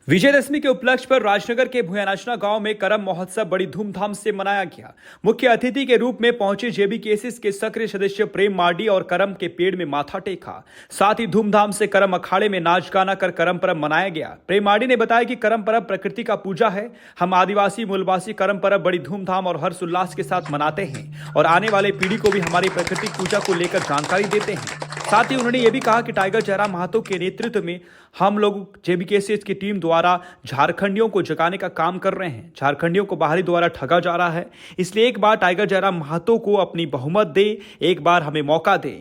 विजयदशमी के उपलक्ष्य पर राजनगर के भुयानाचना गांव में करम महोत्सव बड़ी धूमधाम से मनाया गया। मुख्य अतिथि के रूप में पहुंचे जेबी केसेस के सक्रिय सदस्य प्रेम मार्डी और करम के पेड़ में माथा टेका। साथ ही धूमधाम से करम अखाड़े में नाच गाना कर करम पर्व मनाया गया। प्रेम मार्डी ने बताया कि करम पर्व प्रकृति का पूजा है। हम आदिवासी मूलवासी करम पर्व बड़ी धूमधाम और हर्षोल्लास के साथ मनाते हैं और आने वाले पीढ़ी को भी हमारी प्राकृतिक पूजा को लेकर जानकारी देते हैं। साथ ही उन्होंने ये भी कहा कि टाइगर जयराम महातो के नेतृत्व में हम लोग जेबीकेसीएस की टीम द्वारा झारखंडियों को जगाने का काम कर रहे हैं। झारखंडियों को बाहरी द्वारा ठगा जा रहा है, इसलिए एक बार टाइगर जयराम महातो को अपनी बहुमत दे, एक बार हमें मौका दे।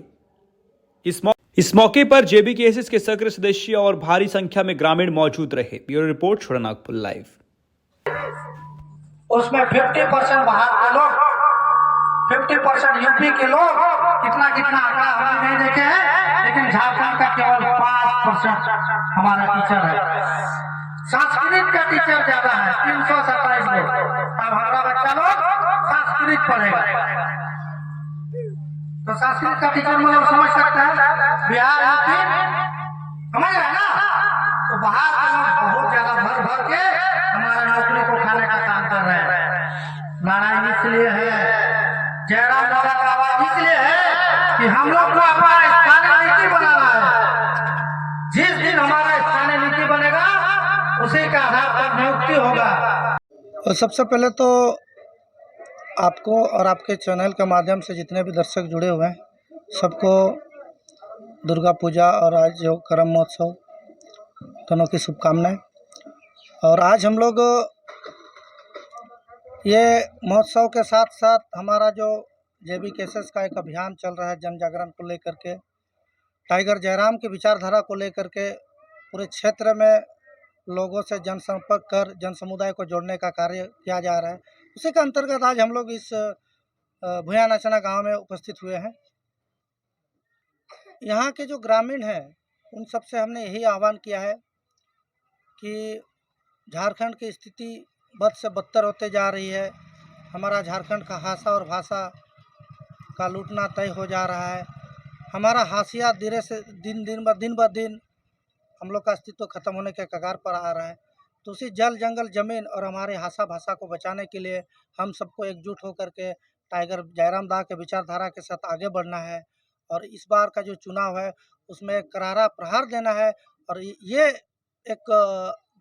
इस मौके पर जेबीकेसीएस के सक्रिय सदस्य और भारी संख्या में ग्रामीण मौजूद रहे। Bureau report, Chotanagpur live. उसमें 50% बाहर के लोग, 50% यूपी के लोग, कितना कितना आंकड़ा हमने नहीं देखे हैं, लेकिन झारखंड का केवल 5% हमारा टीचर है। संस्कृत का टीचर ज्यादा है, 327 लोग। अब हमारा बच्चा लोग संस्कृत पढ़ेगा, तो संस्कृत का टीचर मतलब समझ सकते हैं, बिहार यूपी समझ रहे ना। तो बाहर के लोग बहुत ज्यादा भर भर के हमारे नौकरी को खाने का काम कर रहे हैं। लड़ाई इसलिए है, जयराम बाबा का आवाज इसलिए है कि हम लोग को अपना स्थानीय नीति बनाना है। जिस दिन हमारा स्थानीय नीति बनेगा, उसी के आधार पर नियुक्ति होगा। और सबसे पहले तो आपको और आपके चैनल के माध्यम से जितने भी दर्शक जुड़े हुए हैं, सबको दुर्गा पूजा और आज जो करम महोत्सव दोनों की शुभकामनाएं। और आज हम लोग ये महोत्सव के साथ साथ हमारा जो जेबी केसेस का एक अभियान चल रहा है जन जागरण को लेकर के, टाइगर जयराम की विचारधारा को लेकर के पूरे क्षेत्र में लोगों से जनसंपर्क कर जन समुदाय को जोड़ने का कार्य किया जा रहा है। उसी के अंतर्गत आज हम लोग इस भुयानाचना गांव में उपस्थित हुए हैं। यहाँ के जो ग्रामीण हैं उन सबसे हमने यही आह्वान किया है कि झारखंड की स्थिति बद से बदतर होते जा रही है। हमारा झारखंड का हाशा और भाषा का लूटना तय हो जा रहा है। हमारा हाशिया धीरे से दिन ब दिन हम लोग का अस्तित्व खत्म होने के कगार पर आ रहा है। तो उसी जल जंगल ज़मीन और हमारे हाशा भाषा को बचाने के लिए हम सबको एकजुट होकर के टाइगर जयराम दा के विचारधारा के साथ आगे बढ़ना है। और इस बार का जो चुनाव है उसमें एक करारा प्रहार देना है। और ये एक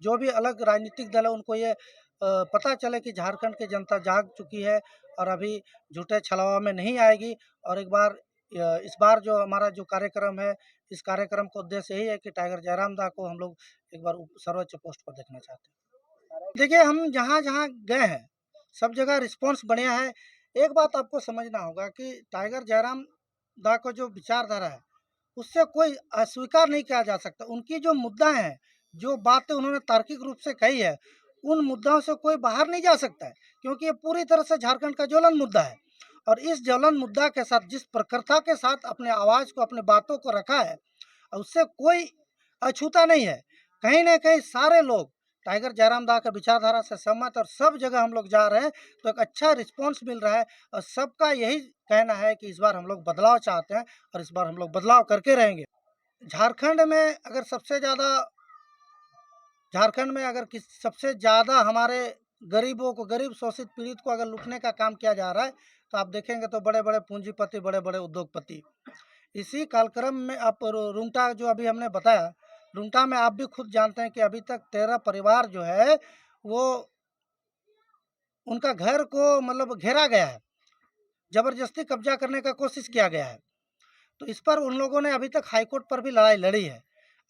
जो भी अलग राजनीतिक दल है उनको ये पता चले कि झारखंड की जनता जाग चुकी है और अभी झूठे छलावा में नहीं आएगी। और एक बार इस बार जो हमारा जो कार्यक्रम है, इस कार्यक्रम का उद्देश्य यही है कि टाइगर जयराम दा को हम लोग एक बार सर्वोच्च पोस्ट पर देखना चाहते हैं। देखिए, हम जहाँ जहाँ गए हैं सब जगह रिस्पांस बढ़िया है। एक बात आपको समझना होगा कि टाइगर जयराम दा को जो विचारधारा है उससे कोई अस्वीकार नहीं किया जा सकता। उनकी जो मुद्दा है, जो बातें उन्होंने तार्किक रूप से कही है, उन मुद्दाओं से कोई बाहर नहीं जा सकता है, क्योंकि ये पूरी तरह से झारखंड का ज्वलन मुद्दा है। और इस ज्वलन मुद्दा के साथ जिस प्रखरता के साथ अपने आवाज़ को, अपने बातों को रखा है, उससे कोई अछूता नहीं है। कहीं ना कहीं सारे लोग टाइगर जयराम दा का विचारधारा से सहमत और सब जगह हम लोग जा रहे हैं, तो एक अच्छा रिस्पांस मिल रहा है। और सबका यही कहना है कि इस बार हम लोग बदलाव चाहते हैं और इस बार हम लोग बदलाव करके रहेंगे। झारखंड में अगर सबसे ज़्यादा हमारे गरीबों को, गरीब शोषित पीड़ित को अगर लूटने का काम किया जा रहा है, तो आप देखेंगे तो बड़े बड़े पूंजीपति, बड़े बड़े उद्योगपति। इसी कालक्रम में आप रुंगटा जो अभी हमने बताया, रुंगटा में आप भी खुद जानते हैं कि अभी तक 13 परिवार जो है वो उनका घर को मतलब घेरा गया है, ज़बरदस्ती कब्जा करने का कोशिश किया गया है। तो इस पर उन लोगों ने अभी तक हाईकोर्ट पर भी लड़ाई लड़ी है।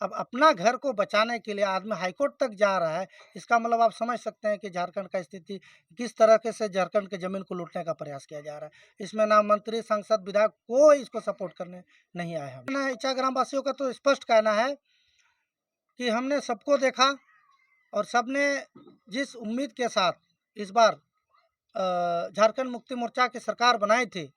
अब अपना घर को बचाने के लिए आदमी हाईकोर्ट तक जा रहा है, इसका मतलब आप समझ सकते हैं कि झारखंड का स्थिति किस तरह के से झारखंड की ज़मीन को लूटने का प्रयास किया जा रहा है। इसमें ना मंत्री, सांसद, विधायक कोई इसको सपोर्ट करने नहीं आए हैं। ना इच्छा ग्राम वासियों का तो स्पष्ट कहना है कि हमने सबको देखा और सबने जिस उम्मीद के साथ इस बार झारखंड मुक्ति मोर्चा की सरकार बनाई थी,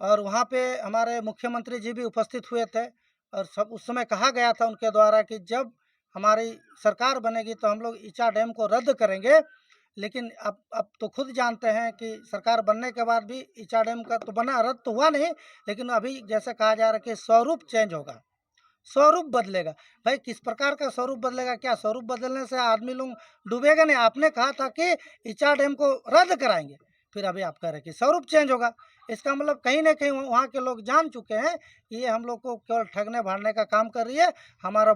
और वहाँ पे हमारे मुख्यमंत्री जी भी उपस्थित हुए थे, और सब उस समय कहा गया था उनके द्वारा कि जब हमारी सरकार बनेगी तो हम लोग इचा डैम को रद्द करेंगे। लेकिन अब तो खुद जानते हैं कि सरकार बनने के बाद भी इचा डैम का तो बना, रद्द तो हुआ नहीं, लेकिन अभी जैसे कहा जा रहा है कि स्वरूप चेंज होगा, स्वरूप बदलेगा। भाई किस प्रकार का स्वरूप बदलेगा? क्या स्वरूप बदलने से आदमी लोग डूबेगा नहीं? आपने कहा था कि इचा डैम को रद्द कराएंगे, फिर अभी आप कह रहे हैं कि स्वरूप चेंज होगा। इसका मतलब कहीं न कहीं वहाँ के लोग जान चुके हैं कि ये हम लोग को केवल ठगने भाड़ने का काम कर रही है, हमारे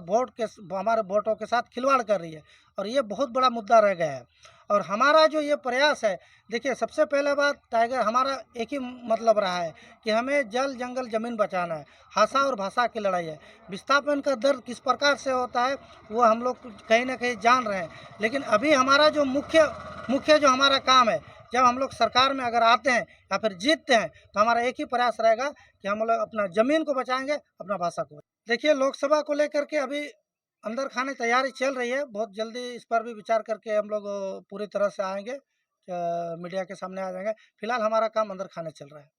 वोटों के साथ खिलवाड़ कर रही है, और ये बहुत बड़ा मुद्दा रह गया है। और हमारा जो ये प्रयास है, देखिए सबसे पहले बात, टाइगर हमारा एक ही मतलब रहा है कि हमें जल, जंगल, ज़मीन बचाना है। भाषा और भाषा की लड़ाई है। विस्थापन का दर्द किस प्रकार से होता है वो हम लोग कहीं न कहीं जान रहे हैं। लेकिन अभी हमारा जो मुख्य जो हमारा काम है, जब हम लोग सरकार में अगर आते हैं या फिर जीतते हैं, तो हमारा एक ही प्रयास रहेगा कि हम लोग अपना ज़मीन को बचाएँगे, अपना भाषा को। देखिए लोकसभा को लेकर के अभी अंदर खाने तैयारी चल रही है। बहुत जल्दी इस पर भी विचार करके हम लोग पूरी तरह से आएँगे, मीडिया के सामने आ जाएँगे। फिलहाल हमारा काम अंदर खाने चल रहा है।